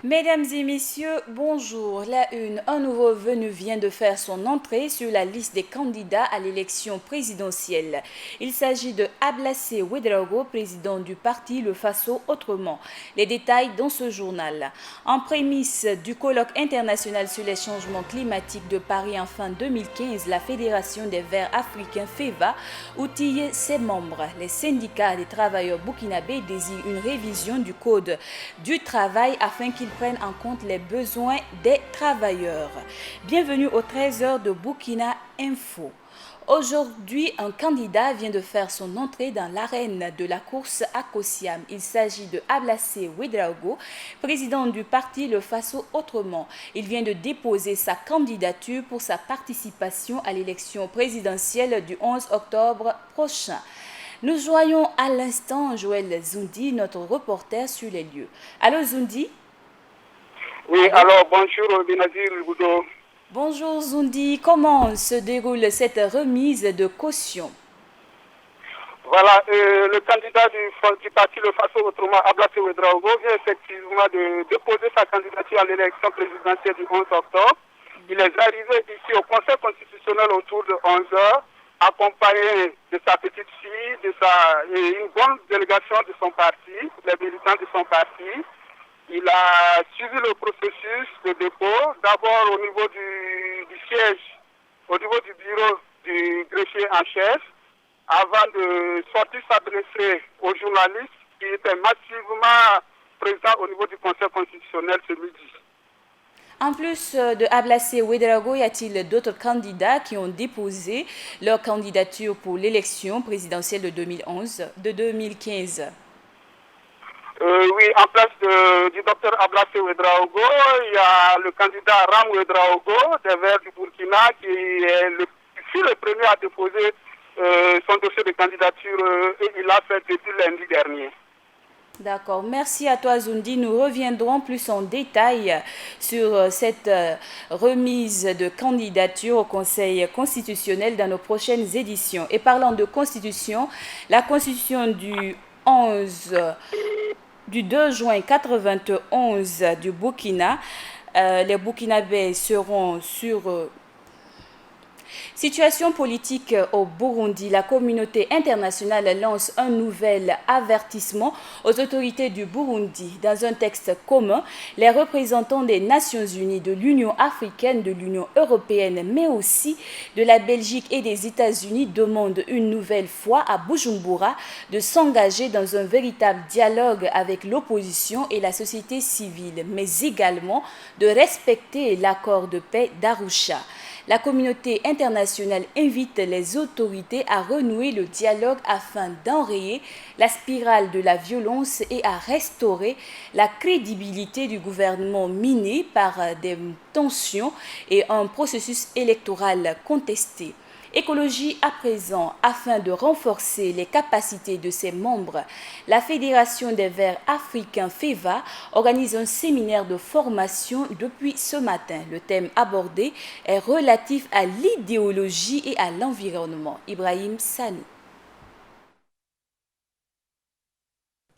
Mesdames et messieurs, bonjour. La une, un nouveau venu vient de faire son entrée sur la liste des candidats à l'élection présidentielle. Il s'agit de Ablassé Ouédraogo, président du parti Le Faso Autrement. Les détails dans ce journal. En prémisse du colloque international sur les changements climatiques de Paris en fin 2015, la Fédération des Verts africains FEVA outille ses membres. Les syndicats des travailleurs burkinabés désirent une révision du code du travail afin qu'ils prennent en compte les besoins des travailleurs. Bienvenue au 13h de Burkina Info. Aujourd'hui, un candidat vient de faire son entrée dans l'arène de la course à Kosiam. Il s'agit de Ablassé Ouédraogo, président du parti Le Faso Autrement. Il vient de déposer sa candidature pour sa participation à l'élection présidentielle du 11 octobre prochain. Nous joignons à l'instant Joël Zoundi, notre reporter sur les lieux. Allô Zoundi? Oui, alors bonjour Benazir Boudou. Bonjour Zoundi, comment se déroule cette remise de caution? Voilà, le candidat du parti Le Faso Autrement, Ablassé Ouédraogo, vient effectivement de déposer sa candidature à l'élection présidentielle du 11 octobre. Il est arrivé ici au Conseil constitutionnel autour de 11 h, accompagné de sa petite fille, et une bonne délégation de son parti, les militants de son parti. Il a suivi le processus de dépôt, d'abord au niveau du siège, au niveau du bureau du greffier en chef, avant de sortir s'adresser aux journalistes qui étaient massivement présents au niveau du Conseil constitutionnel ce midi. En plus de Ablassé Ouédraogo, y a-t-il d'autres candidats qui ont déposé leur candidature pour l'élection présidentielle de 2015? Oui, en place du docteur Ablassé Ouédraogo, il y a le candidat Ram Ouédraogo des Verts du Burkina qui fut le premier à déposer son dossier de candidature et il l'a fait depuis lundi dernier. D'accord, merci à toi Zoundi. Nous reviendrons plus en détail sur cette remise de candidature au Conseil constitutionnel dans nos prochaines éditions. Et parlant de constitution, la constitution du 2 juin 1991 du Burkina, les Burkinabés seront sur situation politique au Burundi. La communauté internationale lance un nouvel avertissement aux autorités du Burundi. Dans un texte commun, les représentants des Nations Unies, de l'Union africaine, de l'Union européenne, mais aussi de la Belgique et des États-Unis demandent une nouvelle fois à Bujumbura de s'engager dans un véritable dialogue avec l'opposition et la société civile, mais également de respecter l'accord de paix d'Arusha. La communauté internationale invite les autorités à renouer le dialogue afin d'enrayer la spirale de la violence et à restaurer la crédibilité du gouvernement miné par des tensions et un processus électoral contesté. Écologie à présent, afin de renforcer les capacités de ses membres, la Fédération des Verts africains FEVA organise un séminaire de formation depuis ce matin. Le thème abordé est relatif à l'idéologie et à l'environnement. Ibrahim Sani.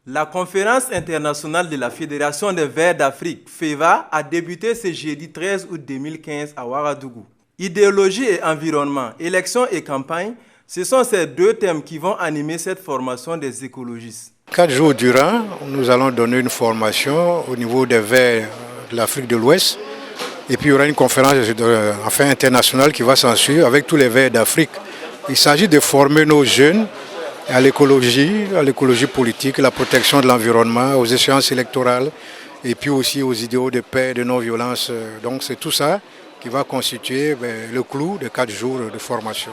La conférence internationale de la Fédération des Verts d'Afrique, FEVA, a débuté ce jeudi 13 août 2015 à Ouagadougou. Idéologie et environnement, élections et campagne, ce sont ces deux thèmes qui vont animer cette formation des écologistes. 4 jours durant, nous allons donner une formation au niveau des Verts de l'Afrique de l'Ouest. Et puis il y aura une conférence internationale qui va s'en suivre avec tous les Verts d'Afrique. Il s'agit de former nos jeunes à l'écologie politique, la protection de l'environnement, aux échéances électorales et puis aussi aux idéaux de paix, de non-violence. Donc c'est tout ça qui va constituer le clou de 4 jours de formation.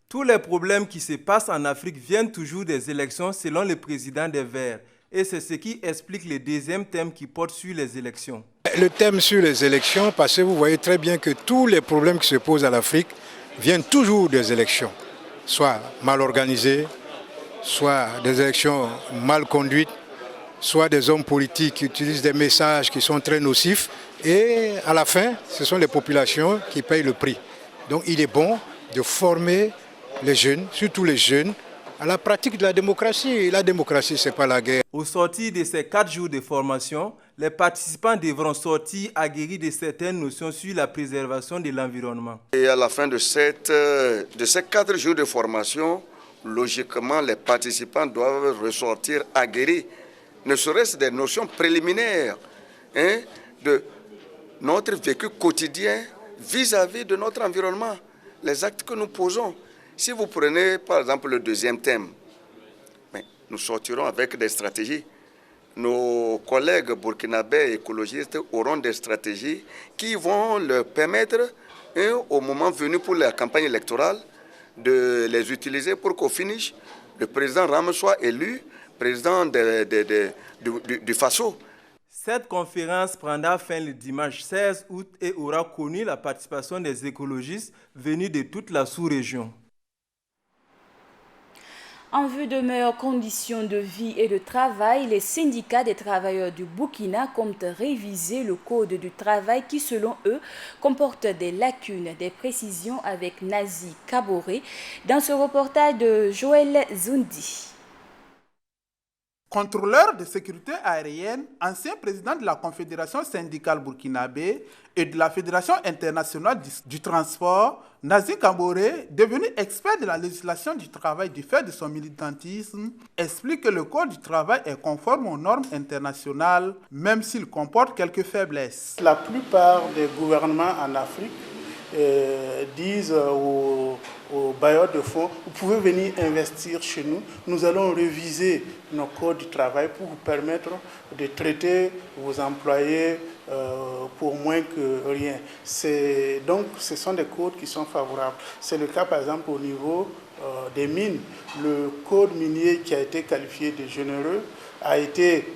Tous les problèmes qui se passent en Afrique viennent toujours des élections selon le président des Verts. Et c'est ce qui explique le deuxième thème qui porte sur les élections. Le thème sur les élections, parce que vous voyez très bien que tous les problèmes qui se posent à l'Afrique viennent toujours des élections. Soit mal organisées, soit des élections mal conduites, soit des hommes politiques qui utilisent des messages qui sont très nocifs. Et à la fin, ce sont les populations qui payent le prix. Donc il est bon de former les jeunes, surtout les jeunes, à la pratique de la démocratie. La démocratie, ce n'est pas la guerre. Au sortir de ces 4 jours de formation, les participants devront sortir aguerris de certaines notions sur la préservation de l'environnement. Et à la fin de ces 4 jours de formation, logiquement, les participants doivent ressortir aguerris, ne serait-ce des notions préliminaires de notre vécu quotidien vis-à-vis de notre environnement, les actes que nous posons. Si vous prenez par exemple le deuxième thème, nous sortirons avec des stratégies. Nos collègues burkinabés écologistes auront des stratégies qui vont leur permettre, au moment venu pour la campagne électorale, de les utiliser pour qu'au finish, le président Ram soit élu président du Faso. Cette conférence prendra fin le dimanche 16 août et aura connu la participation des écologistes venus de toute la sous-région. En vue de meilleures conditions de vie et de travail, les syndicats des travailleurs du Burkina comptent réviser le code du travail qui, selon eux, comporte des lacunes. Des précisions avec Nazi Kaboré dans ce reportage de Joël Zoundi. Contrôleur de sécurité aérienne, ancien président de la Confédération syndicale burkinabé et de la Fédération internationale du transport, Nazi Kaboré, devenu expert de la législation du travail du fait de son militantisme, explique que le Code du travail est conforme aux normes internationales, même s'il comporte quelques faiblesses. La plupart des gouvernements en Afrique disent aux bailleurs de fonds, vous pouvez venir investir chez nous, nous allons réviser nos codes du travail pour vous permettre de traiter vos employés pour moins que rien. Donc ce sont des codes qui sont favorables. C'est le cas par exemple au niveau des mines. Le code minier qui a été qualifié de généreux a été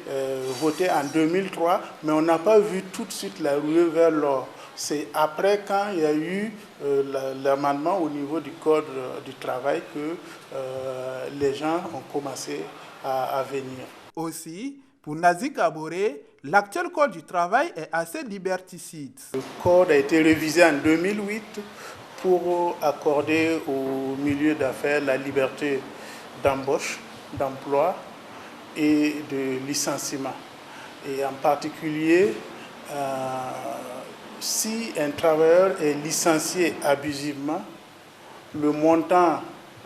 voté en 2003, mais on n'a pas vu tout de suite la ruée vers l'or. C'est après, quand il y a eu l'amendement au niveau du Code du travail, que les gens ont commencé à venir. Aussi, pour Nazi Kaboré, l'actuel Code du travail est assez liberticide. Le Code a été révisé en 2008 pour accorder au milieu d'affaires la liberté d'embauche, d'emploi et de licenciement. Et en particulier, si un travailleur est licencié abusivement, le montant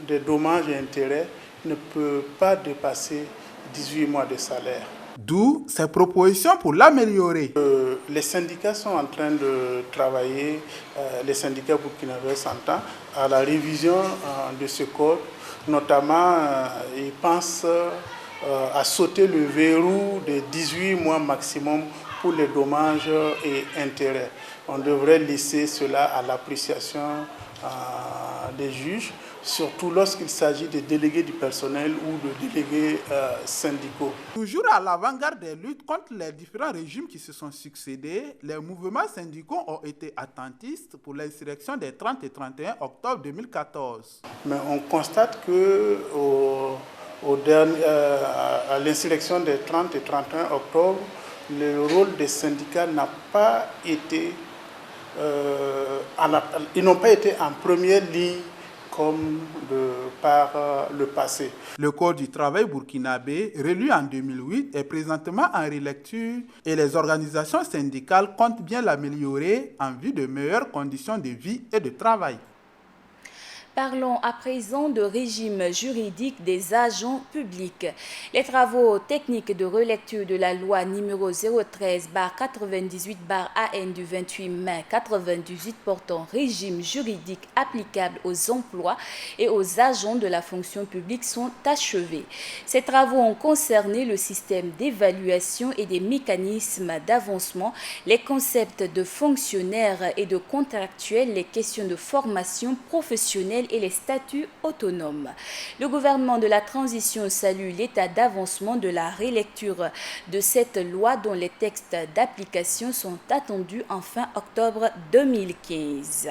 des dommages et intérêts ne peut pas dépasser 18 mois de salaire. D'où ces propositions pour l'améliorer. Les syndicats sont en train de travailler, les syndicats burkinabés s'entendent, à la révision de ce code. Notamment, ils pensent à sauter le verrou de 18 mois maximum pour les dommages et intérêts. On devrait laisser cela à l'appréciation des juges, surtout lorsqu'il s'agit de délégués du personnel ou de délégués syndicaux. Toujours à l'avant-garde des luttes contre les différents régimes qui se sont succédés, les mouvements syndicaux ont été attentistes pour l'insurrection des 30 et 31 octobre 2014. Mais on constate que à l'insurrection des 30 et 31 octobre, le rôle des syndicats n'a pas été, ils n'ont pas été en première ligne comme par le passé. Le Code du travail burkinabé, relu en 2008, est présentement en relecture et les organisations syndicales comptent bien l'améliorer en vue de meilleures conditions de vie et de travail. Parlons à présent de régime juridique des agents publics. Les travaux techniques de relecture de la loi numéro 013/98/AN du 28 mai 98 portant régime juridique applicable aux emplois et aux agents de la fonction publique sont achevés. Ces travaux ont concerné le système d'évaluation et des mécanismes d'avancement, les concepts de fonctionnaires et de contractuels, les questions de formation professionnelle et les statuts autonomes. Le gouvernement de la transition salue l'état d'avancement de la relecture de cette loi dont les textes d'application sont attendus en fin octobre 2015.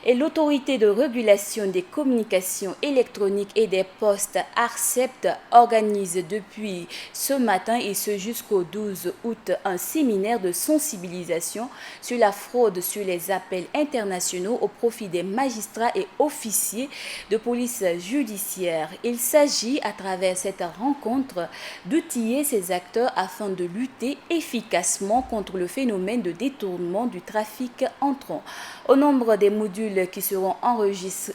Et l'autorité de régulation des communications électroniques et des postes ARCEP organise depuis ce matin et ce jusqu'au 12 août un séminaire de sensibilisation sur la fraude sur les appels internationaux au profit des magistrats et officiers de police judiciaire. Il s'agit à travers cette rencontre d'outiller ces acteurs afin de lutter efficacement contre le phénomène de détournement du trafic entrant. Au nombre des modules qui seront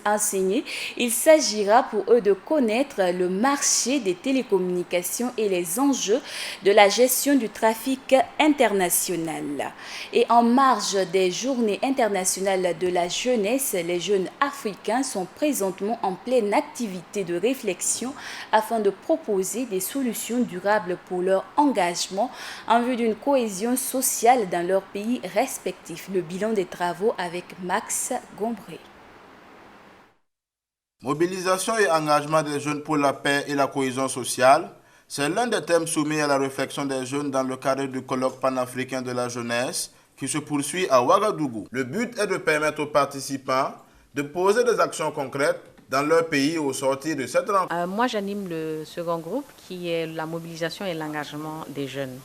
enseignés, il s'agira pour eux de connaître le marché des télécommunications et les enjeux de la gestion du trafic international. Et en marge des Journées internationales de la jeunesse, les jeunes africains sont présentement en pleine activité de réflexion afin de proposer des solutions durables pour leur engagement en vue d'une cohésion sociale dans leurs pays respectifs. Le bilan des travaux avec Max Gombré. Mobilisation et engagement des jeunes pour la paix et la cohésion sociale, c'est l'un des thèmes soumis à la réflexion des jeunes dans le cadre du colloque panafricain de la jeunesse qui se poursuit à Ouagadougou. Le but est de permettre aux participants de poser des actions concrètes dans leur pays au sortir de cette rencontre. Moi, j'anime le second groupe qui est la mobilisation et l'engagement des jeunes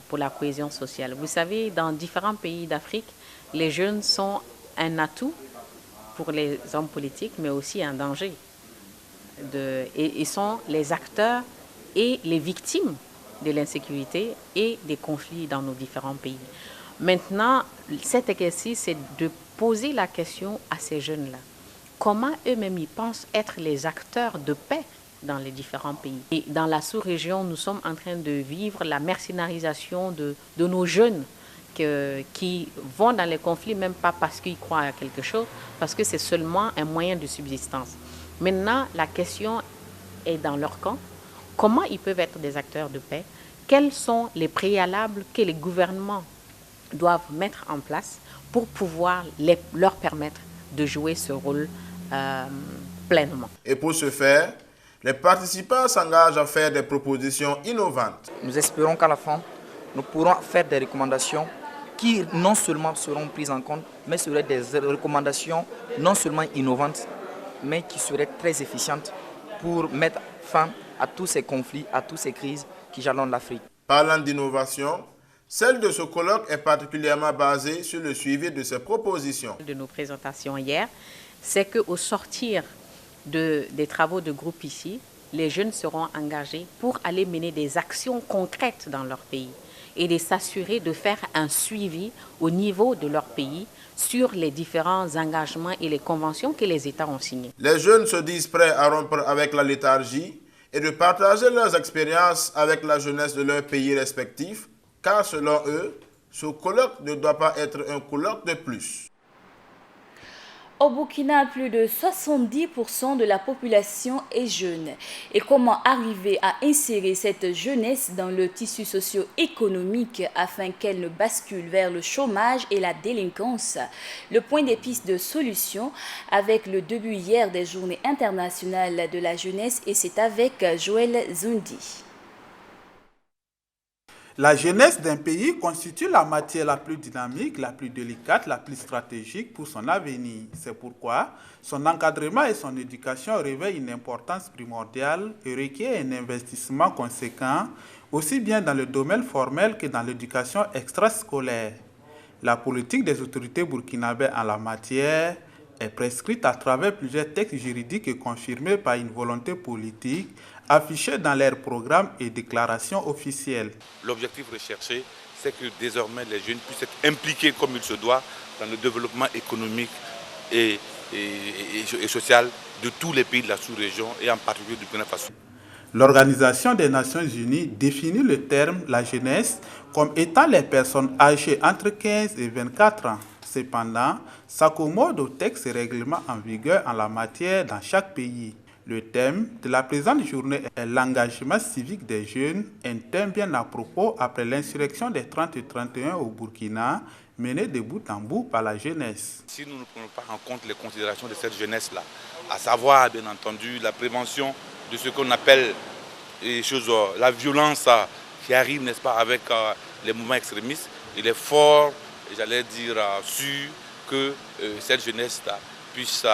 pour la cohésion sociale. Vous savez, dans différents pays d'Afrique, les jeunes sont un atout pour les hommes politiques, mais aussi un danger. Ils sont les acteurs et les victimes de l'insécurité et des conflits dans nos différents pays. Maintenant, cet exercice, c'est de poser la question à ces jeunes-là. Comment eux-mêmes ils pensent être les acteurs de paix dans les différents pays. Et dans la sous-région, nous sommes en train de vivre la mercénarisation de nos jeunes qui vont dans les conflits, même pas parce qu'ils croient à quelque chose, parce que c'est seulement un moyen de subsistance. Maintenant, la question est dans leur camp. Comment ils peuvent être des acteurs de paix? Quels sont les préalables que les gouvernements doivent mettre en place pour pouvoir leur permettre de jouer ce rôle pleinement? Et pour ce faire, les participants s'engagent à faire des propositions innovantes. Nous espérons qu'à la fin, nous pourrons faire des recommandations qui non seulement seront prises en compte, mais seraient des recommandations non seulement innovantes, mais qui seraient très efficientes pour mettre fin à tous ces conflits, à toutes ces crises qui jalonnent l'Afrique. Parlant d'innovation, celle de ce colloque est particulièrement basée sur le suivi de ces propositions. De nos présentations hier, c'est qu'au sortir des travaux de groupe ici, les jeunes seront engagés pour aller mener des actions concrètes dans leur pays et de s'assurer de faire un suivi au niveau de leur pays sur les différents engagements et les conventions que les États ont signées. Les jeunes se disent prêts à rompre avec la léthargie et de partager leurs expériences avec la jeunesse de leur pays respectifs, car selon eux, ce colloque ne doit pas être un colloque de plus. Au Burkina, plus de 70% de la population est jeune. Et comment arriver à insérer cette jeunesse dans le tissu socio-économique afin qu'elle ne bascule vers le chômage et la délinquance? Le point des pistes de solution avec le début hier des Journées internationales de la jeunesse, et c'est avec Joël Zundi. La jeunesse d'un pays constitue la matière la plus dynamique, la plus délicate, la plus stratégique pour son avenir. C'est pourquoi son encadrement et son éducation revêtent une importance primordiale et requièrent un investissement conséquent, aussi bien dans le domaine formel que dans l'éducation extrascolaire. La politique des autorités burkinabées en la matière est prescrite à travers plusieurs textes juridiques et confirmée par une volonté politique affichée dans leurs programmes et déclarations officielles. L'objectif recherché, c'est que désormais les jeunes puissent être impliqués comme il se doit dans le développement économique et social de tous les pays de la sous-région et en particulier du Burkina Faso. L'Organisation des Nations Unies définit le terme la jeunesse comme étant les personnes âgées entre 15 et 24 ans. Cependant, s'accommode aux textes et règlements en vigueur en la matière dans chaque pays. Le thème de la présente journée est l'engagement civique des jeunes, un thème bien à propos après l'insurrection des 30 et 31 au Burkina, menée de bout en bout par la jeunesse. Si nous ne prenons pas en compte les considérations de cette jeunesse-là, à savoir bien entendu la prévention de ce qu'on appelle la violence qui arrive, n'est-ce pas, avec les mouvements extrémistes, il est fort, j'allais dire, sûr que cette jeunesse-là puisse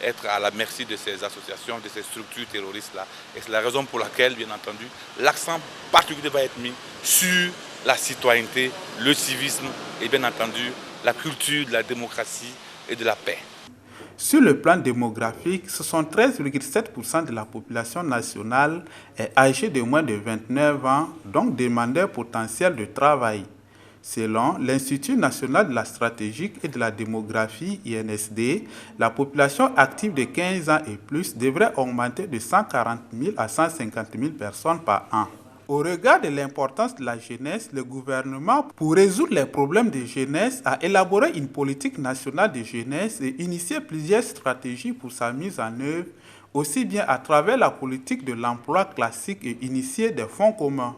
être à la merci de ces associations, de ces structures terroristes-là. Et c'est la raison pour laquelle, bien entendu, l'accent particulier va être mis sur la citoyenneté, le civisme et bien entendu la culture de la démocratie et de la paix. Sur le plan démographique, 73,7% de la population nationale est âgée de moins de 29 ans, donc demandeur potentiel de travail. Selon l'Institut national de la stratégie et de la démographie, INSD, la population active de 15 ans et plus devrait augmenter de 140 000 à 150 000 personnes par an. Au regard de l'importance de la jeunesse, le gouvernement, pour résoudre les problèmes de jeunesse, a élaboré une politique nationale de jeunesse et initié plusieurs stratégies pour sa mise en œuvre, aussi bien à travers la politique de l'emploi classique et initié des fonds communs.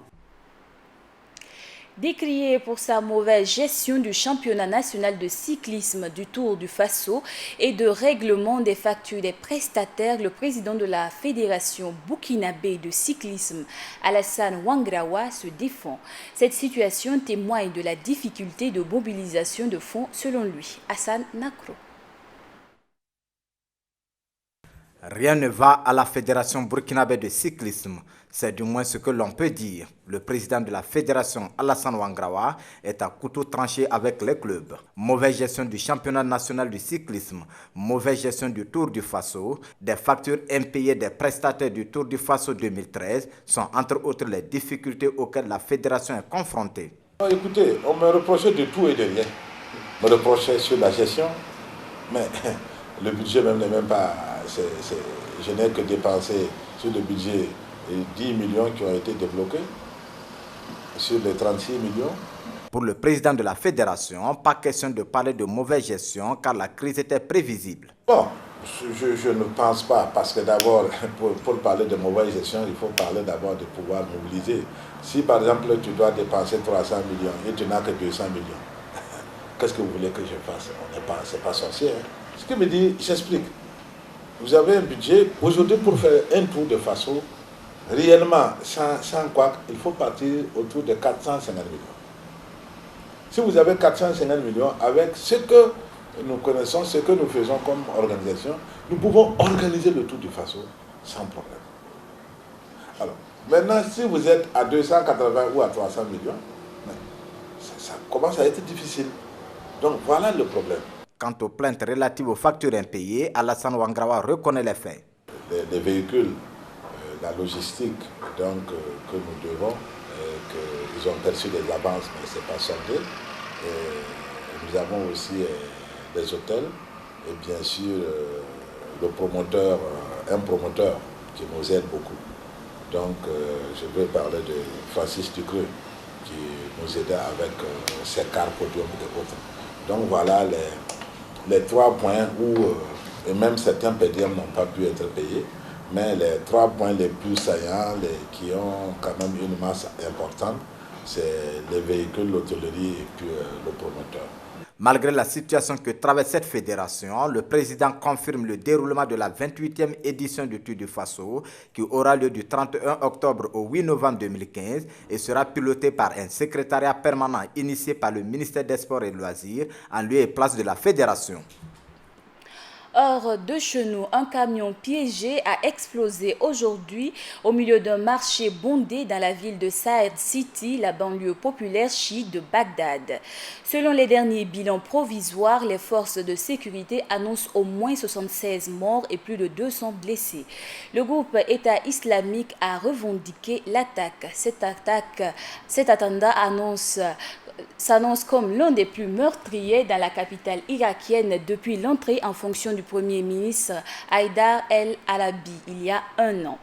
Décrié pour sa mauvaise gestion du championnat national de cyclisme du Tour du Faso et de règlement des factures des prestataires, le président de la Fédération burkinabé de cyclisme, Alassane Ouangraoua, se défend. Cette situation témoigne de la difficulté de mobilisation de fonds selon lui. Hassan Nakro. Rien ne va à la Fédération burkinabé de cyclisme. C'est du moins ce que l'on peut dire. Le président de la fédération, Alassane Ouangraoua, est à couteau tranché avec les clubs. Mauvaise gestion du championnat national du cyclisme, mauvaise gestion du Tour du Faso, des factures impayées des prestataires du Tour du Faso 2013 sont entre autres les difficultés auxquelles la fédération est confrontée. Écoutez, on me reprochait de tout et de rien. On me reprochait sur la gestion, mais le budget même n'est même pas... je n'ai que dépensé sur le budget 10 millions qui ont été débloqués sur les 36 millions. Pour le président de la fédération, pas question de parler de mauvaise gestion car la crise était prévisible. Bon, je ne pense pas parce que d'abord, pour parler de mauvaise gestion, il faut parler d'abord de pouvoir mobiliser. Si par exemple tu dois dépenser 300 millions et tu n'as que 200 millions, qu'est-ce que vous voulez que je fasse? C'est pas sorcier. Hein? Ce qui me dit, j'explique. Vous avez un budget aujourd'hui pour faire un tour de Faso. Réellement, sans quoi, il faut partir autour de 450 millions. Si vous avez 450 millions, avec ce que nous connaissons, ce que nous faisons comme organisation, nous pouvons organiser le Tour du Faso sans problème. Alors, maintenant, si vous êtes à 280 ou à 300 millions, ça commence à être difficile. Donc, voilà le problème. Quant aux plaintes relatives aux factures impayées, Alassane Ouangraoua reconnaît les faits. Les véhicules, la logistique donc, que nous devons, qu'ils ont perçu des avances, mais ce n'est pas soldé. Nous avons aussi les hôtels et bien sûr le promoteur, un promoteur qui nous aide beaucoup. Donc je vais parler de Francis Ducreux qui nous aidait avec ses cars podium et autres. Donc voilà les 3 points où, et même certains PDM n'ont pas pu être payés, mais les 3 points les plus saillants, qui ont quand même une masse importante, c'est les véhicules, l'hôtellerie et puis le promoteur. Malgré la situation que traverse cette fédération, le président confirme le déroulement de la 28e édition du Tour du Faso qui aura lieu du 31 octobre au 8 novembre 2015 et sera piloté par un secrétariat permanent initié par le ministère des Sports et Loisirs en lieu et place de la fédération. Hors de chez nous, un camion piégé a explosé aujourd'hui au milieu d'un marché bondé dans la ville de Saïd City, la banlieue populaire chiite de Bagdad. Selon les derniers bilans provisoires, les forces de sécurité annoncent au moins 76 morts et plus de 200 blessés. Le groupe État islamique a revendiqué l'attaque. Cet attentat s'annonce comme l'un des plus meurtriers dans la capitale irakienne depuis l'entrée en fonction du Premier ministre Haïdar El-Alabi il y a un an.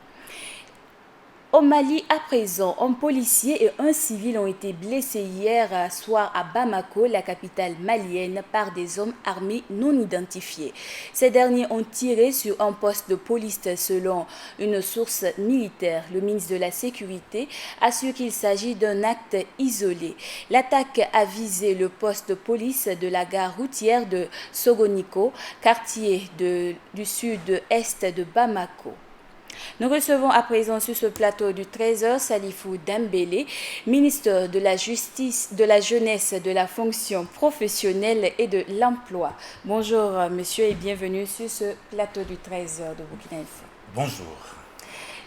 Au Mali, à présent, un policier et un civil ont été blessés hier soir à Bamako, la capitale malienne, par des hommes armés non identifiés. Ces derniers ont tiré sur un poste de police selon une source militaire. Le ministre de la Sécurité assure qu'il s'agit d'un acte isolé. L'attaque a visé le poste de police de la gare routière de Sogoniko, quartier du sud-est de Bamako. Nous recevons à présent sur ce plateau du Trésor Salifou Dembélé, ministre de la Justice, de la Jeunesse, de la Fonction professionnelle et de l'Emploi. Bonjour monsieur et bienvenue sur ce plateau du Trésor de Burkina Faso. Bonjour.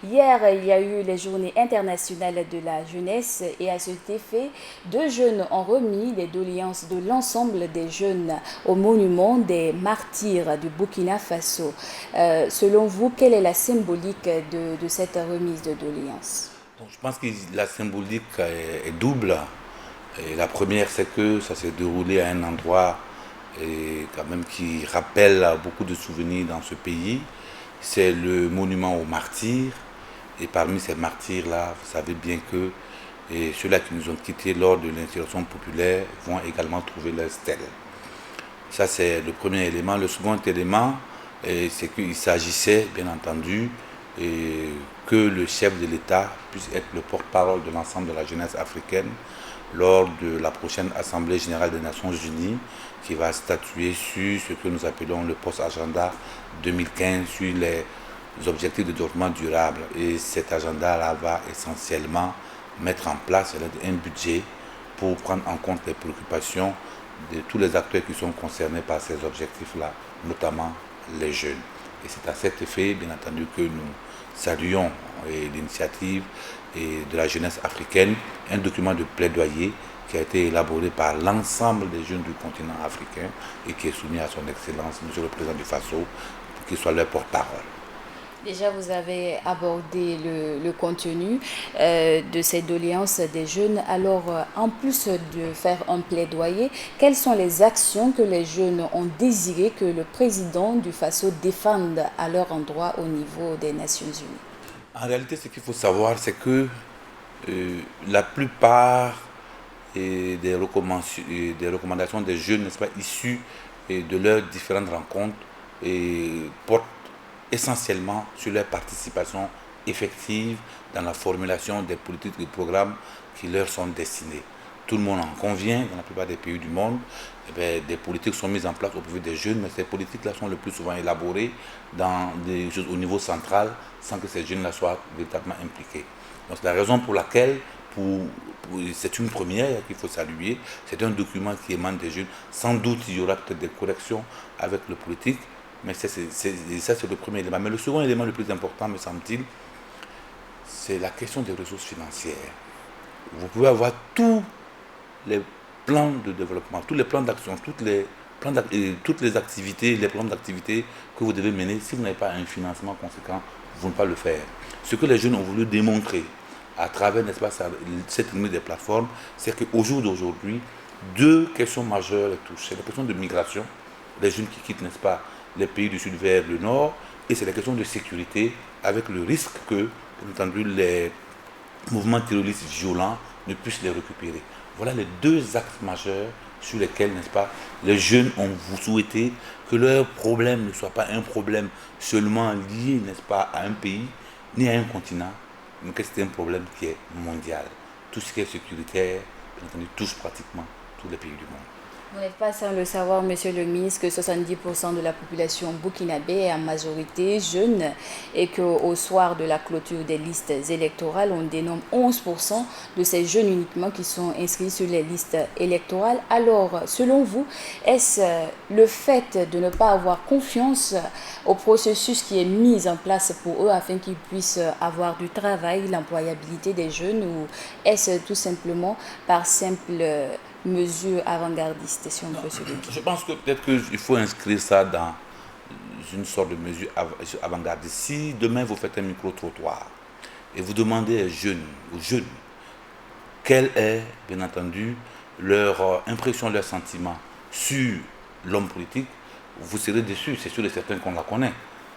Hier, il y a eu les Journées internationales de la jeunesse et à cet effet, 2 jeunes ont remis les doléances de l'ensemble des jeunes au monument des martyrs du Burkina Faso. Selon vous, quelle est la symbolique de cette remise de doléances? Je pense que la symbolique est double. Et la première, c'est que ça s'est déroulé à un endroit quand même qui rappelle beaucoup de souvenirs dans ce pays. C'est le monument aux martyrs. Et parmi ces martyrs-là, vous savez bien que ceux-là qui nous ont quittés lors de l'insurrection populaire vont également trouver leur stèle. Ça, c'est le premier élément. Le second élément, c'est qu'il s'agissait, bien entendu, que le chef de l'État puisse être le porte-parole de l'ensemble de la jeunesse africaine lors de la prochaine Assemblée générale des Nations Unies qui va statuer sur ce que nous appelons le post-agenda 2015 sur les objectifs de développement durable. Et cet agenda-là va essentiellement mettre en place un budget pour prendre en compte les préoccupations de tous les acteurs qui sont concernés par ces objectifs-là, notamment les jeunes. Et c'est à cet effet, bien entendu, que nous saluons l'initiative de la jeunesse africaine, un document de plaidoyer qui a été élaboré par l'ensemble des jeunes du continent africain et qui est soumis à son Excellence, Monsieur le Président du Faso, pour qu'il soit leur porte-parole. Déjà, vous avez abordé le contenu de ces doléances des jeunes. Alors, en plus de faire un plaidoyer, quelles sont les actions que les jeunes ont désiré que le président du Faso défende à leur endroit au niveau des Nations Unies? En réalité, ce qu'il faut savoir, c'est que la plupart des recommandations des jeunes, n'est-ce pas, issues de leurs différentes rencontres, portent essentiellement sur leur participation effective dans la formulation des politiques et programmes qui leur sont destinés. Tout le monde en convient, dans la plupart des pays du monde, des politiques sont mises en place au profit des jeunes, mais ces politiques-là sont le plus souvent élaborées dans des choses au niveau central, sans que ces jeunes-là soient véritablement impliqués. Donc c'est la raison pour laquelle, c'est une première qu'il faut saluer, c'est un document qui émane des jeunes. Sans doute il y aura peut-être des corrections avec le politique, mais ça c'est le premier élément. Mais le second élément le plus important, me semble-t-il, c'est la question des ressources financières. Vous pouvez avoir tous les plans de développement, tous les plans d'action, toutes les activités, les plans d'activité que vous devez mener. Si vous n'avez pas un financement conséquent, vous ne pouvez pas le faire. Ce que les jeunes ont voulu démontrer à travers, n'est-ce pas, cette limite des plateformes, c'est qu'au jour d'aujourd'hui, 2 questions majeures les touchent. C'est la question de migration, les jeunes qui quittent, n'est-ce pas, les pays du sud vers le nord, et c'est la question de sécurité, avec le risque que, bien entendu, les mouvements terroristes violents ne puissent les récupérer. Voilà les 2 axes majeurs sur lesquels, n'est-ce pas, les jeunes ont souhaité que leur problème ne soit pas un problème seulement lié, n'est-ce pas, à un pays, ni à un continent, mais que c'est un problème qui est mondial. Tout ce qui est sécuritaire, bien entendu, touche pratiquement tous les pays du monde. Vous n'êtes pas sans le savoir, monsieur le ministre, que 70% de la population burkinabé est en majorité jeune et qu'au soir de la clôture des listes électorales, on dénomme 11% de ces jeunes uniquement qui sont inscrits sur les listes électorales. Alors, selon vous, est-ce le fait de ne pas avoir confiance au processus qui est mis en place pour eux afin qu'ils puissent avoir du travail, l'employabilité des jeunes, ou est-ce tout simplement par simple mesures avant-gardistes, si on peut se dire? Je pense que peut-être qu'il faut inscrire ça dans une sorte de mesure avant-gardiste. Si demain vous faites un micro-trottoir et vous demandez aux jeunes quelle est, bien entendu, leur impression, leur sentiment sur l'homme politique, vous serez déçus, c'est sûr et certain qu'on la connaît.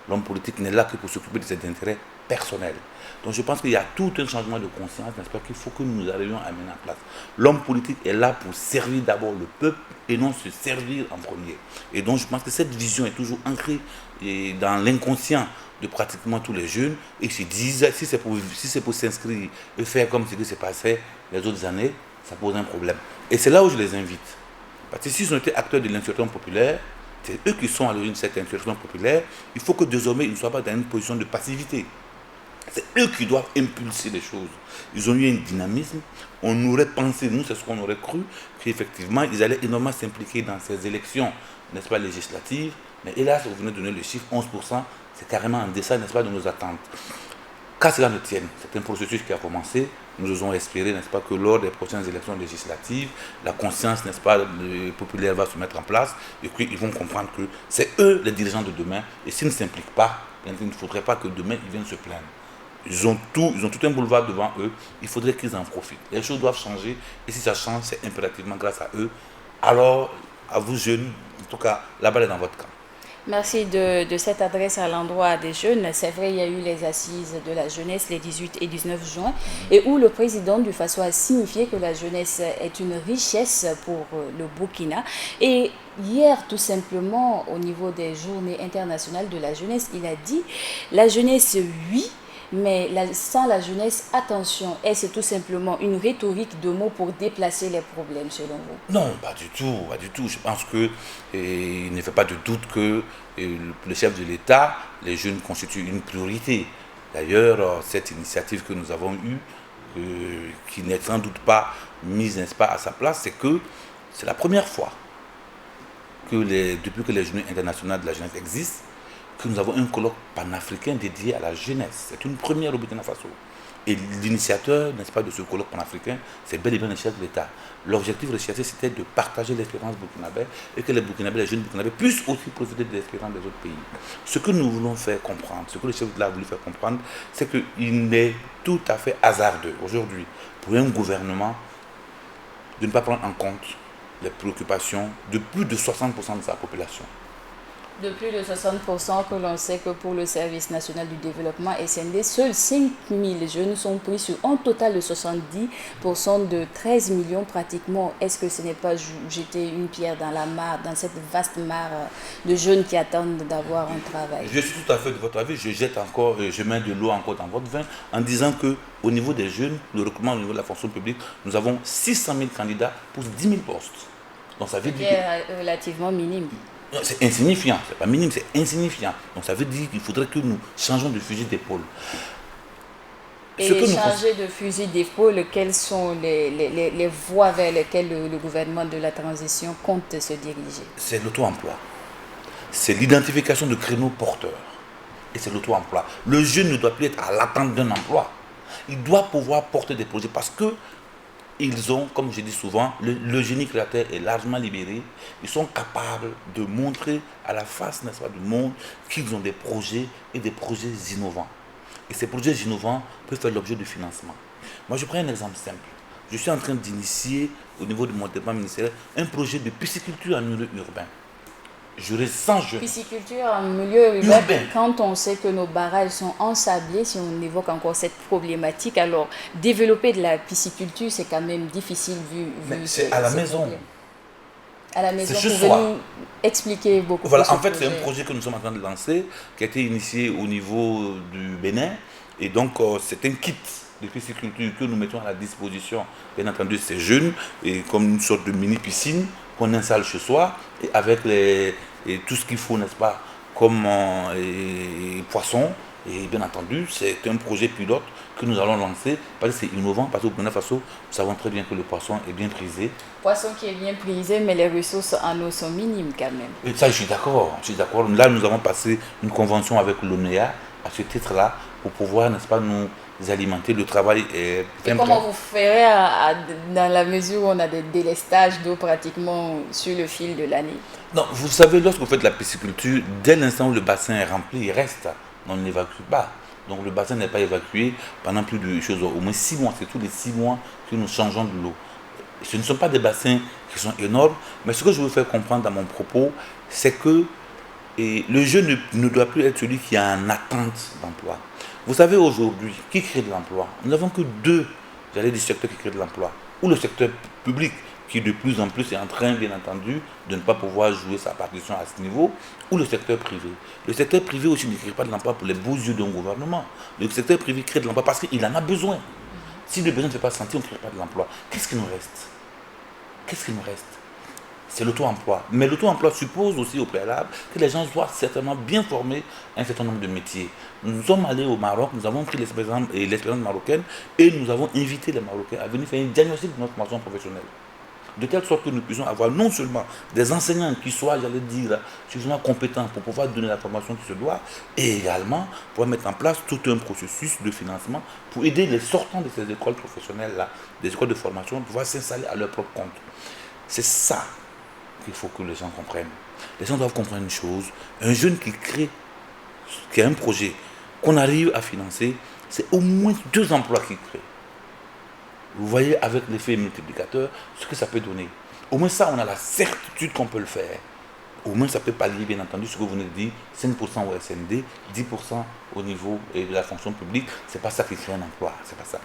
L'homme politique n'est là que pour s'occuper de ses intérêts personnels. Donc je pense qu'il y a tout un changement de conscience, n'est-ce pas, qu'il faut que nous arrivions à mettre en place. L'homme politique est là pour servir d'abord le peuple et non se servir en premier. Et donc je pense que cette vision est toujours ancrée dans l'inconscient de pratiquement tous les jeunes, et ils se disent, si c'est pour s'inscrire et faire comme ce qui s'est passé les autres années, ça pose un problème. Et c'est là où je les invite. Parce que s'ils ont été acteurs de l'insurrection populaire, c'est eux qui sont à l'origine de cette insurrection populaire, il faut que désormais ils ne soient pas dans une position de passivité. C'est eux qui doivent impulser les choses. Ils ont eu un dynamisme. On aurait pensé, nous c'est ce qu'on aurait cru, qu'effectivement ils allaient énormément s'impliquer dans ces élections, n'est-ce pas, législatives. Mais hélas, vous venez de donner le chiffre, 11%, c'est carrément en deçà, n'est-ce pas, de nos attentes. Qu'à cela ne tienne, c'est un processus qui a commencé. Nous osons espérer, n'est-ce pas, que lors des prochaines élections législatives, la conscience, n'est-ce pas, populaire va se mettre en place et qu'ils vont comprendre que c'est eux les dirigeants de demain. Et s'ils ne s'impliquent pas, il ne faudrait pas que demain ils viennent se plaindre. Ils ont tout un boulevard devant eux, il faudrait qu'ils en profitent. Les choses doivent changer et si ça change, c'est impérativement grâce à eux. Alors, à vous jeunes, en tout cas, la balle est dans votre camp. Merci de cette adresse à l'endroit des jeunes. C'est vrai, il y a eu les assises de la jeunesse les 18 et 19 juin et où le président du Faso a signifié que la jeunesse est une richesse pour le Burkina. Et hier, tout simplement, au niveau des journées internationales de la jeunesse, il a dit la jeunesse, oui, mais sans la jeunesse, attention. Est-ce tout simplement une rhétorique de mots pour déplacer les problèmes selon vous? Non, pas du tout, pas du tout. Je pense qu'il ne fait pas de doute que le chef de l'État, les jeunes constituent une priorité. D'ailleurs, cette initiative que nous avons eue, qui n'est sans doute pas mise, n'est-ce pas, à sa place, c'est que c'est la première fois que depuis que les journées internationales de la jeunesse existent, que nous avons un colloque panafricain dédié à la jeunesse. C'est une première au Burkina Faso. Et l'initiateur, n'est-ce pas, de ce colloque panafricain, c'est bel et bien le chef de l'État. L'objectif recherché, c'était de partager l'expérience burkinabé et que les Burkinabés, les jeunes Burkinabés puissent aussi profiter de l'expérience des autres pays. Ce que nous voulons faire comprendre, ce que le chef de l'État a voulu faire comprendre, c'est qu'il est tout à fait hasardeux aujourd'hui pour un gouvernement de ne pas prendre en compte les préoccupations de plus de 60% de sa population. De plus de 60% que l'on sait que pour le service national du développement SND, seuls 5 000 jeunes sont pris sur un total de 70% de 13 millions pratiquement. Est-ce que ce n'est pas jeter une pierre dans la mare, dans cette vaste mare de jeunes qui attendent d'avoir un travail? Je suis tout à fait de votre avis. Je mets de l'eau encore dans votre vin en disant que au niveau des jeunes, le recrutement au niveau de la fonction publique, nous avons 600 000 candidats pour 10 000 postes. Donc ça veut dire que relativement minime. C'est insignifiant, c'est pas minime, c'est insignifiant. Donc ça veut dire qu'il faudrait que nous changeons de fusil d'épaule. Et changer de fusil d'épaule, quelles sont les voies vers lesquelles le gouvernement de la transition compte se diriger? C'est l'auto-emploi. C'est l'identification de créneaux porteurs. Et c'est l'auto-emploi. Le jeune ne doit plus être à l'attente d'un emploi. Il doit pouvoir porter des projets parce que ils ont, comme je dis souvent, le génie créateur est largement libéré. Ils sont capables de montrer à la face, n'est-ce pas, du monde qu'ils ont des projets et des projets innovants. Et ces projets innovants peuvent faire l'objet de financement. Moi, je prends un exemple simple. Je suis en train d'initier, au niveau de mon département ministériel, un projet de pisciculture en milieu urbain. J'aurai 100 jeunes. Pisciculture en milieu urbain, quand on sait que nos barrages sont ensablés, si on évoque encore cette problématique, alors développer de la pisciculture, c'est quand même difficile vu c'est à la maison. À la maison, c'est vous pouvez nous expliquer beaucoup plus. En fait, c'est un projet que nous sommes en train de lancer, qui a été initié au niveau du Bénin. Et donc, c'est un kit de pisciculture que nous mettons à la disposition, bien entendu, ces jeunes, et comme une sorte de mini-piscine qu'on installe chez soi, et avec tout ce qu'il faut, n'est-ce pas, comme poissons. Et bien entendu, c'est un projet pilote que nous allons lancer, parce que c'est innovant, parce qu'au Burkina Faso, nous savons très bien que le poisson est bien prisé. Poisson qui est bien prisé, mais les ressources en eau sont minimes quand même. Et ça, je suis d'accord. Là, nous avons passé une convention avec l'ONEA à ce titre-là, pour pouvoir, n'est-ce pas, nous alimenter. Le travail est... Et comment vous ferez dans la mesure où on a des délestages d'eau pratiquement sur le fil de l'année? Non, vous savez, lorsque vous faites de la pisciculture, dès l'instant où le bassin est rempli, il reste. On ne l'évacue pas. Donc le bassin n'est pas évacué pendant plus de choses, au moins 6 mois. C'est tous les 6 mois que nous changeons de l'eau. Ce ne sont pas des bassins qui sont énormes, mais ce que je veux faire comprendre dans mon propos, c'est que le jeune ne doit plus être celui qui est en attente d'emploi. Vous savez, aujourd'hui, qui crée de l'emploi? Nous n'avons que 2, secteurs qui créent de l'emploi. Ou le secteur public, qui de plus en plus est en train, bien entendu, de ne pas pouvoir jouer sa partition à ce niveau, ou le secteur privé. Le secteur privé aussi ne crée pas de l'emploi pour les beaux yeux d'un gouvernement. Le secteur privé crée de l'emploi parce qu'il en a besoin. Si le besoin ne fait pas sentir, on ne crée pas de l'emploi. Qu'est-ce qui nous reste? c'est l'auto-emploi. Mais l'auto-emploi suppose aussi au préalable que les gens soient certainement bien formés à un certain nombre de métiers. Nous sommes allés au Maroc, nous avons pris l'expérience marocaine et nous avons invité les Marocains à venir faire un diagnostic de notre formation professionnelle. De telle sorte que nous puissions avoir non seulement des enseignants qui soient, j'allais dire, suffisamment compétents pour pouvoir donner la formation qui se doit, et également pour mettre en place tout un processus de financement pour aider les sortants de ces écoles professionnelles-là, des écoles de formation, à pouvoir s'installer à leur propre compte. C'est ça qu'il faut que les gens comprennent. Les gens doivent comprendre une chose, un jeune qui a un projet, qu'on arrive à financer, c'est au moins 2 emplois qu'il crée. Vous voyez avec l'effet multiplicateur ce que ça peut donner. Au moins ça, on a la certitude qu'on peut le faire. Au moins ça peut pallier bien entendu ce que vous venez de dire, 5% au SND, 10% au niveau de la fonction publique. C'est pas ça qui crée un emploi, c'est pas ça.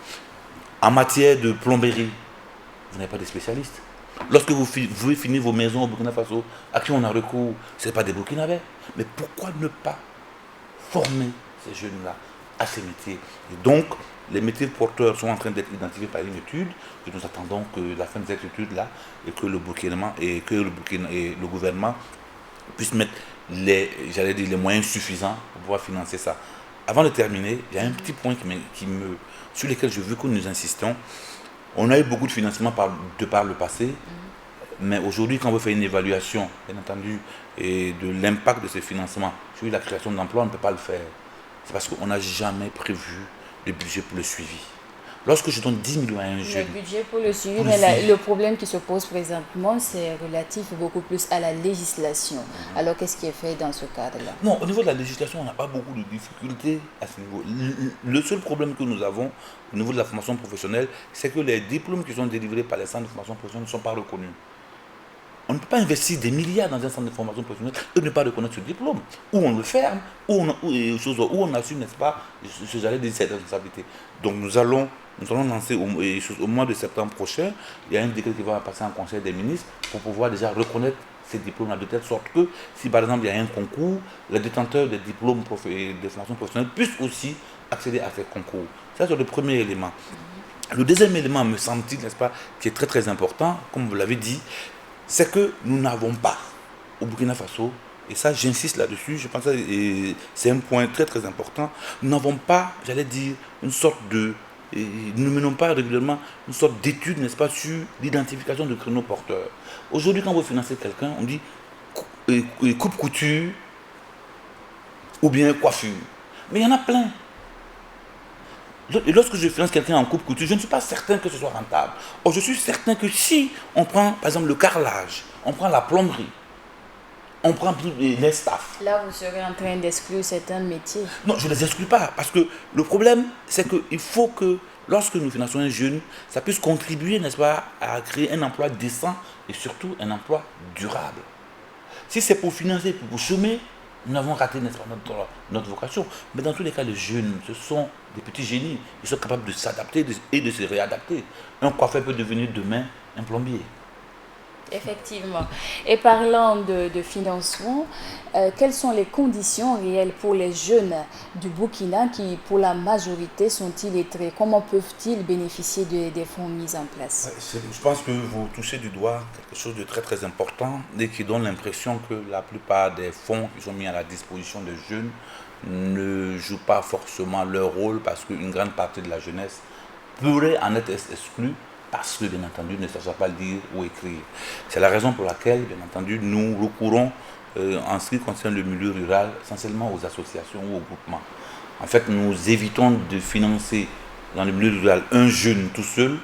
En matière de plomberie, vous n'avez pas de spécialistes. Lorsque vous voulez finir vos maisons au Burkina Faso, à qui on a recours, ce n'est pas des Burkinabés. Mais pourquoi ne pas former ces jeunes-là à ces métiers? Et donc, les métiers porteurs sont en train d'être identifiés par une étude, et nous attendons que la fin de cette étude-là, et que le gouvernement puisse mettre les moyens suffisants pour pouvoir financer ça. Avant de terminer, il y a un petit point sur lequel je veux que nous insistons. On a eu beaucoup de financement de par le passé, mais aujourd'hui, quand on veut faire une évaluation, bien entendu, et de l'impact de ces financements sur la création d'emplois, on ne peut pas le faire. C'est parce qu'on n'a jamais prévu le budget pour le suivi. Lorsque je donne 10 millions à un jeune... Le budget pour le suivi, mais le problème qui se pose présentement, c'est relatif beaucoup plus à la législation. Alors, qu'est-ce qui est fait dans ce cadre-là? Non, au niveau de la législation, on n'a pas beaucoup de difficultés à ce niveau. Le seul problème que nous avons au niveau de la formation professionnelle, c'est que les diplômes qui sont délivrés par les centres de formation professionnelle ne sont pas reconnus. On ne peut pas investir des milliards dans un centre de formation professionnelle et ne pas reconnaître ce diplôme. Ou on le ferme, ou on assume, n'est-ce pas, cette responsabilité. Donc nous allons lancer au mois de septembre prochain, il y a un décret qui va passer en conseil des ministres pour pouvoir déjà reconnaître ces diplômes-là de telle sorte que si par exemple il y a un concours, les détenteurs des diplômes de formation professionnelle puissent aussi accéder à ces concours. Ça c'est le premier élément. Le deuxième élément, me semble-t-il, n'est-ce pas, qui est très très important, comme vous l'avez dit, c'est que nous n'avons pas au Burkina Faso, et ça j'insiste là-dessus, je pense que c'est un point très très important, nous n'avons pas, j'allais dire, nous ne menons pas régulièrement une sorte d'étude, n'est-ce pas, sur l'identification de créneaux porteurs. Aujourd'hui, quand vous financez quelqu'un, on dit coupe couture ou bien coiffure. Mais il y en a plein. Et lorsque je finance quelqu'un en coupe couture, je ne suis pas certain que ce soit rentable. Or, je suis certain que si on prend, par exemple, le carrelage, on prend la plomberie, on prend les staffs. Là, vous serez en train d'exclure certains métiers. Non, je ne les exclus pas. Parce que le problème, c'est qu'il faut que, lorsque nous finançons un jeune, ça puisse contribuer, n'est-ce pas, à créer un emploi décent et surtout un emploi durable. Si c'est pour financer, pour chômer, nous avons raté, n'est-ce pas, notre vocation. Mais dans tous les cas, les jeunes, ce sont des petits génies. Ils sont capables de s'adapter et de se réadapter. Un coiffeur peut devenir demain un plombier. Effectivement. Et parlant de financement, quelles sont les conditions réelles pour les jeunes du Burkina qui, pour la majorité, sont illettrés? Comment peuvent-ils bénéficier des fonds mis en place? Je pense que vous touchez du doigt quelque chose de très très important et qui donne l'impression que la plupart des fonds qui sont mis à la disposition des jeunes ne jouent pas forcément leur rôle parce qu'une grande partie de la jeunesse pourrait en être exclue parce que, bien entendu, ne savent pas lire ou écrire. C'est la raison pour laquelle, bien entendu, nous recourons, en ce qui concerne le milieu rural, essentiellement aux associations ou aux groupements. En fait, nous évitons de financer dans le milieu rural un jeune tout seul,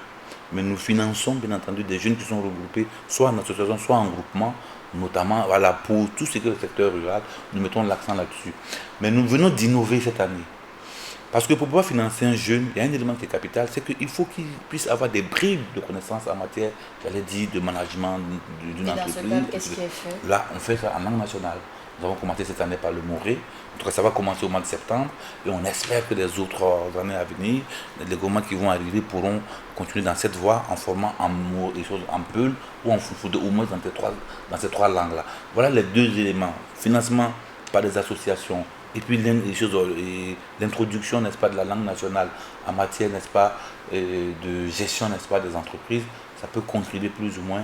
mais nous finançons, bien entendu, des jeunes qui sont regroupés, soit en association, soit en groupement, notamment voilà, pour tout ce qui est le secteur rural, nous mettons l'accent là-dessus. Mais nous venons d'innover cette année. Parce que pour pouvoir financer un jeune, il y a un élément qui est capital, c'est qu'il faut qu'il puisse avoir des bribes de connaissances en matière, j'allais dire, de management d'une entreprise. Dans ce cas, qu'est-ce qui est fait? Là, on fait ça en langue nationale. Nous avons commencé cette année par le Moré. En tout cas, ça va commencer au mois de septembre. Et on espère que les autres années à venir, les gouvernements qui vont arriver pourront continuer dans cette voie en formant des choses en Peul ou en Foufou, au moins dans ces trois langues-là. Voilà les deux éléments. Financement par des associations. Et puis l'introduction, n'est-ce pas, de la langue nationale en matière, n'est-ce pas, de gestion, n'est-ce pas, des entreprises, ça peut contribuer plus ou moins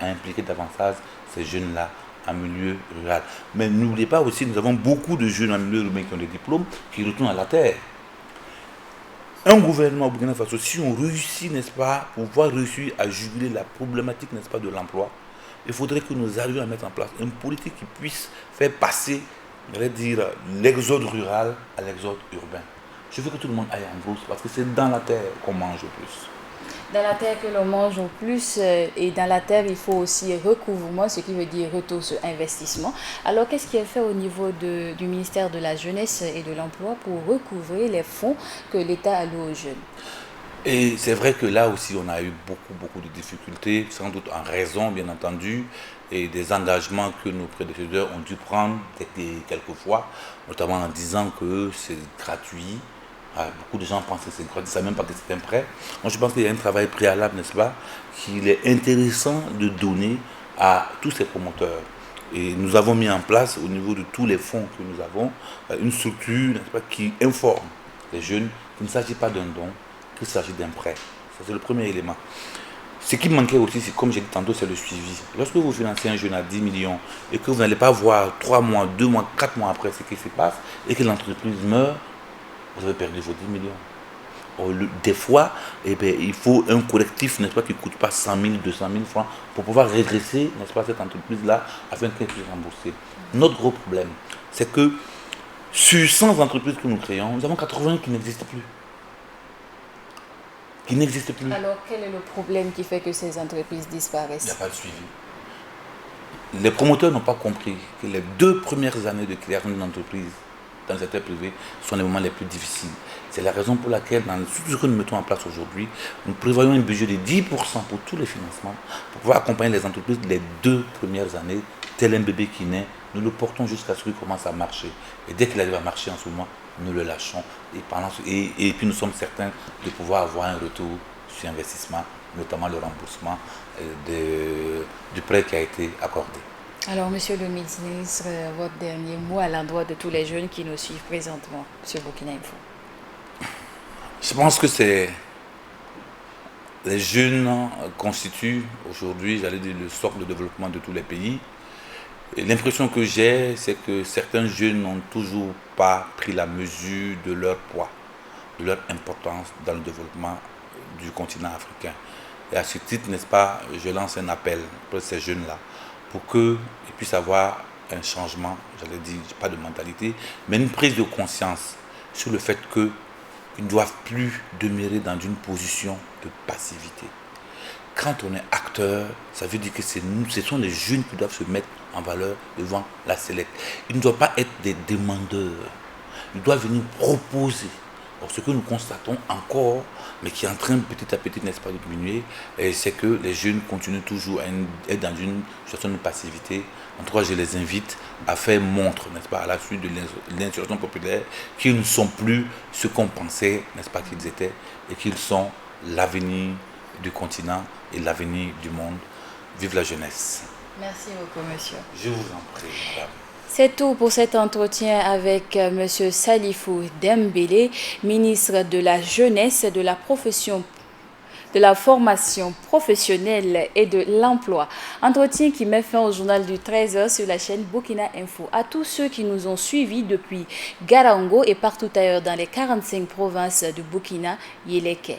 à impliquer davantage ces jeunes-là en milieu rural. Mais n'oubliez pas aussi, nous avons beaucoup de jeunes en milieu urbain qui ont des diplômes, qui retournent à la terre. Un gouvernement au Burkina Faso, si on réussit, n'est-ce pas, pouvoir réussir à juguler la problématique, n'est-ce pas, de l'emploi, il faudrait que nous arrivions à mettre en place une politique qui puisse faire passer, j'allais dire, l'exode rural à l'exode urbain. Je veux que tout le monde aille en brousse parce que c'est dans la terre qu'on mange le plus. Dans la terre que l'on mange au plus, et dans la terre, il faut aussi recouvrement, ce qui veut dire retour sur investissement. Alors, qu'est-ce qui est fait au niveau du ministère de la Jeunesse et de l'Emploi pour recouvrer les fonds que l'État alloue aux jeunes? Et c'est vrai que là aussi, on a eu beaucoup de difficultés, sans doute en raison, bien entendu, et des engagements que nos prédécesseurs ont dû prendre quelquefois, notamment en disant que c'est gratuit. Beaucoup de gens pensent que c'est gratuit, ne savent même pas que c'est un prêt. Moi, je pense qu'il y a un travail préalable, n'est-ce pas, qu'il est intéressant de donner à tous ces promoteurs. Et nous avons mis en place, au niveau de tous les fonds que nous avons, une structure, n'est-ce pas, qui informe les jeunes qu'il ne s'agit pas d'un don, qu'il s'agit d'un prêt. Ça, c'est le premier élément. Ce qui manquait aussi, comme j'ai dit tantôt, c'est le suivi. Lorsque vous financez un jeune à 10 millions et que vous n'allez pas voir 3 mois, 2 mois, 4 mois après ce qui se passe et que l'entreprise meurt, vous avez perdu vos 10 millions. Des fois, il faut un correctif, n'est-ce pas, qui ne coûte pas 100 000, 200 000 francs pour pouvoir redresser, n'est-ce pas, cette entreprise-là afin qu'elle puisse rembourser. Notre gros problème, c'est que sur 100 entreprises que nous créons, nous avons 80 qui n'existent plus. Alors, quel est le problème qui fait que ces entreprises disparaissent? Il n'y a pas de suivi. Les promoteurs n'ont pas compris que les 2 premières années de création d'une entreprise dans le secteur privé sont les moments les plus difficiles. C'est la raison pour laquelle, dans tout ce que nous mettons en place aujourd'hui, nous prévoyons un budget de 10% pour tous les financements, pour pouvoir accompagner les entreprises les 2 premières années, tel un bébé qui naît. Nous le portons jusqu'à ce qu'il commence à marcher. Et dès qu'il arrive à marcher en ce moment, nous le lâchons. Et puis nous sommes certains de pouvoir avoir un retour sur investissement, notamment le remboursement du prêt qui a été accordé. Alors, monsieur le ministre, votre dernier mot à l'endroit de tous les jeunes qui nous suivent présentement sur Burkina Info. Je pense que les jeunes constituent aujourd'hui, j'allais dire, le socle de développement de tous les pays. Et l'impression que j'ai, c'est que certains jeunes n'ont toujours pas pris la mesure de leur poids, de leur importance dans le développement du continent africain. Et à ce titre, n'est-ce pas, je lance un appel pour ces jeunes-là, pour qu'ils puissent avoir un changement, j'allais dire, pas de mentalité, mais une prise de conscience sur le fait qu'ils ne doivent plus demeurer dans une position de passivité. Quand on est acteur, ça veut dire que ce sont les jeunes qui doivent se mettre en valeur devant la Sélecte. Ils ne doivent pas être des demandeurs. Ils doivent venir proposer. Alors, ce que nous constatons encore, mais qui est en train petit à petit, n'est-ce pas, de diminuer, c'est que les jeunes continuent toujours à être dans une situation de passivité. En tout cas, je les invite à faire montre, n'est-ce pas, à la suite de l'insurrection populaire, qu'ils ne sont plus ce qu'on pensait, n'est-ce pas, qu'ils étaient, et qu'ils sont l'avenir du continent et l'avenir du monde. Vive la jeunesse. Merci beaucoup, monsieur. Je vous en prie, madame. C'est tout pour cet entretien avec M. Salifou Dembélé, ministre de la Jeunesse, de la formation professionnelle et de l'emploi. Entretien qui met fin au journal du 13h sur la chaîne Burkina Info. À tous ceux qui nous ont suivis depuis Garango et partout ailleurs dans les 45 provinces du Burkina, Yeleke.